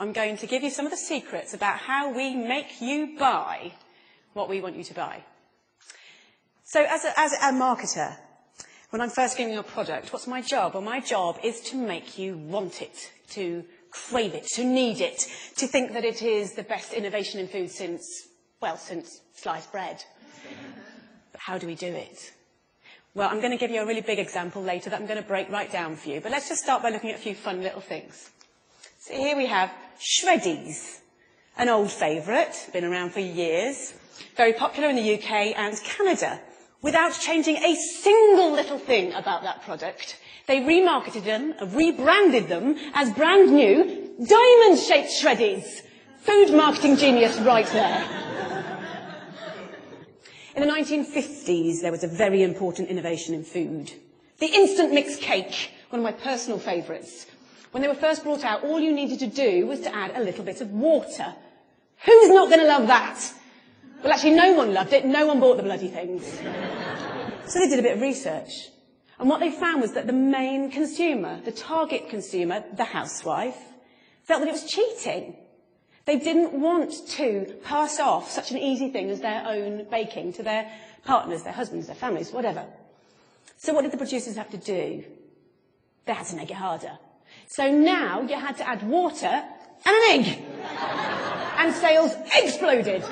I'm going to give you some of the secrets about how we make you buy what we want you to buy. So as a marketer, when I'm first giving you a product, what's my job? Well, my job is to make you want it, to crave it, to need it, to think that it is the best innovation in food since sliced bread. But how do we do it? Well, I'm going to give you a really big example later that I'm going to break right down for you. But let's just start by looking at a few fun little things. So here we have Shreddies, an old favourite, been around for years, very popular in the UK and Canada. Without changing a single little thing about that product, they remarketed them, rebranded them as brand new diamond-shaped Shreddies. Food marketing genius right there. In the 1950s, there was a very important innovation in food. The instant mix cake, one of my personal favourites. When they were first brought out, all you needed to do was to add a little bit of water. Who's not going to love that? Well, actually, no one loved it. No one bought the bloody things. So they did a bit of research. And what they found was that the main consumer, the target consumer, the housewife, felt that it was cheating. They didn't want to pass off such an easy thing as their own baking to their partners, their husbands, their families, whatever. So what did the producers have to do? They had to make it harder. So now you had to add water and an egg. And sales exploded.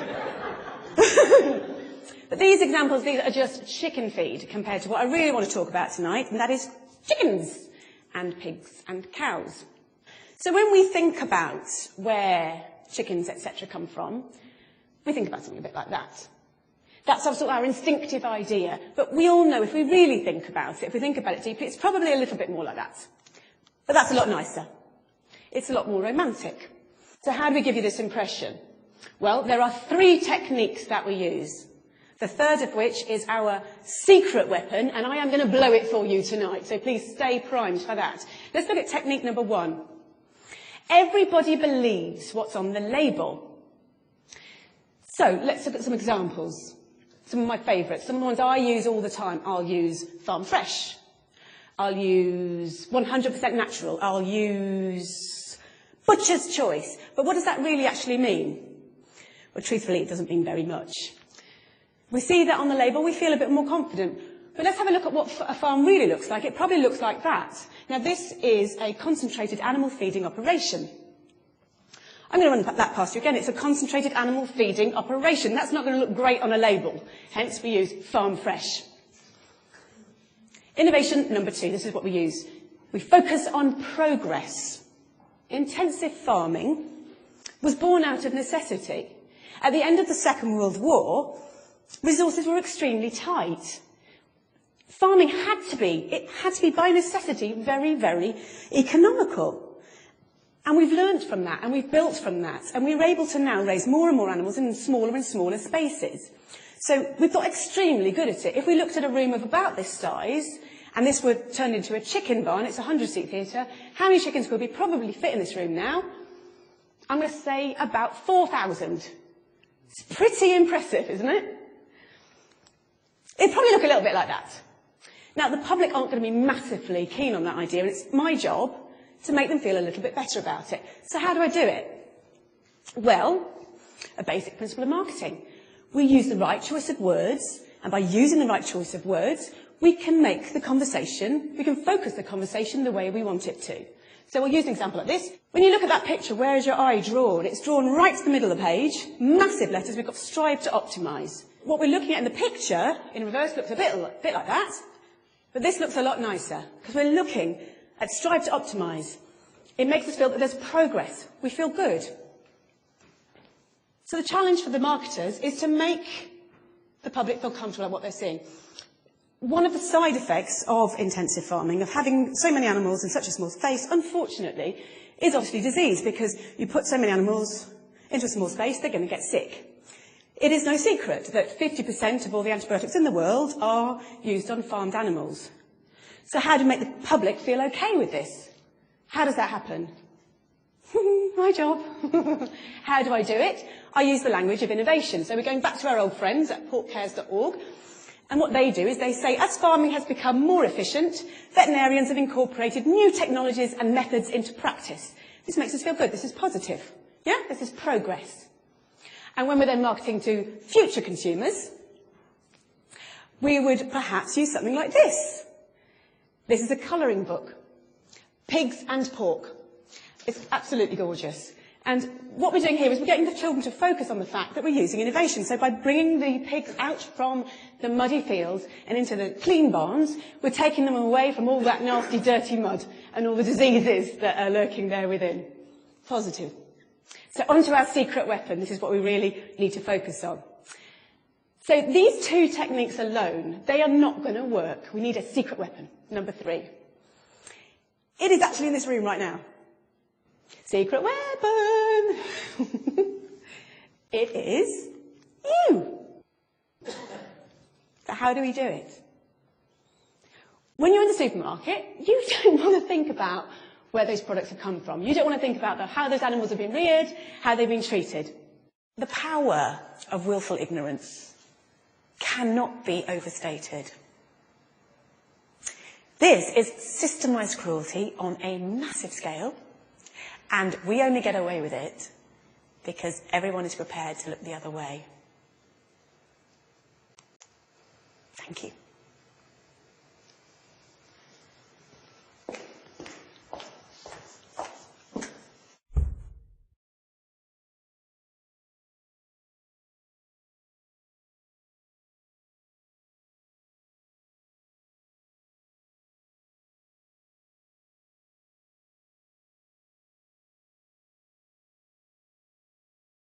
But these examples, these are just chicken feed compared to what I really want to talk about tonight, and that is chickens and pigs and cows. So when we think about where chickens, etc. come from, we think about something a bit like that. That's sort of our instinctive idea. But we all know if we really think about it, if we think about it deeply, it's probably a little bit more like that. But that's a lot nicer. It's a lot more romantic. So how do we give you this impression? Well, there are 3 techniques that we use. The third of which is our secret weapon, and I am going to blow it for you tonight, so please stay primed for that. Let's look at technique number 1. Everybody believes what's on the label. So let's look at some examples. Some of my favourites, some of the ones I use all the time. I'll use Farm Fresh. I'll use 100% natural. I'll use Butcher's Choice. But what does that really actually mean? Well, truthfully, it doesn't mean very much. We see that on the label, we feel a bit more confident. But let's have a look at what a farm really looks like. It probably looks like that. Now, this is a concentrated animal feeding operation. I'm going to run that past you again. It's a concentrated animal feeding operation. That's not going to look great on a label. Hence, we use Farm Fresh. Innovation number 2. This is what we use. We focus on progress. Intensive farming was born out of necessity. At the end of the Second World War, resources were extremely tight. Farming had to be by necessity very, very economical. And we've learnt from that, and we've built from that, and we're able to now raise more and more animals in smaller and smaller spaces. So we've got extremely good at it. If we looked at a room of about this size, and this were turned into a chicken barn, it's a 100-seat theatre, how many chickens could we probably fit in this room now? I'm going to say about 4,000. It's pretty impressive, isn't it? It'd probably look a little bit like that. Now, the public aren't going to be massively keen on that idea, and it's my job to make them feel a little bit better about it. So how do I do it? Well, a basic principle of marketing. We use the right choice of words, and by using the right choice of words, we can make the conversation, we can focus the conversation the way we want it to. So we'll use an example like this. When you look at that picture, where is your eye drawn? It's drawn right to the middle of the page, massive letters, we've got strive to optimise. What we're looking at in the picture, in reverse, looks a bit like that, but this looks a lot nicer, because we're looking at strive to optimise. It makes us feel that there's progress. We feel good. So the challenge for the marketers is to make the public feel comfortable about what they're seeing. One of the side effects of intensive farming, of having so many animals in such a small space, unfortunately, is obviously disease, because you put so many animals into a small space, they're going to get sick. It is no secret that 50% of all the antibiotics in the world are used on farmed animals. So how do we make the public feel okay with this? How does that happen? My job. How do I do it? I use the language of innovation. So we're going back to our old friends at porkcares.org. And what they do is they say, as farming has become more efficient, veterinarians have incorporated new technologies and methods into practice. This makes us feel good. This is positive. Yeah? This is progress. And when we're then marketing to future consumers, we would perhaps use something like this. This is a colouring book. Pigs and pork. It's absolutely gorgeous. And what we're doing here is we're getting the children to focus on the fact that we're using innovation. So by bringing the pigs out from the muddy fields and into the clean barns, we're taking them away from all that nasty, dirty mud and all the diseases that are lurking there within. Positive. So on to our secret weapon. This is what we really need to focus on. So these two techniques alone, they are not going to work. We need a secret weapon, number 3. It is actually in this room right now. Secret weapon! It is you. So how do we do it? When you're in the supermarket, you don't want to think about where those products have come from. You don't want to think about how those animals have been reared, how they've been treated. The power of willful ignorance cannot be overstated. This is systemised cruelty on a massive scale, and we only get away with it because everyone is prepared to look the other way. Thank you.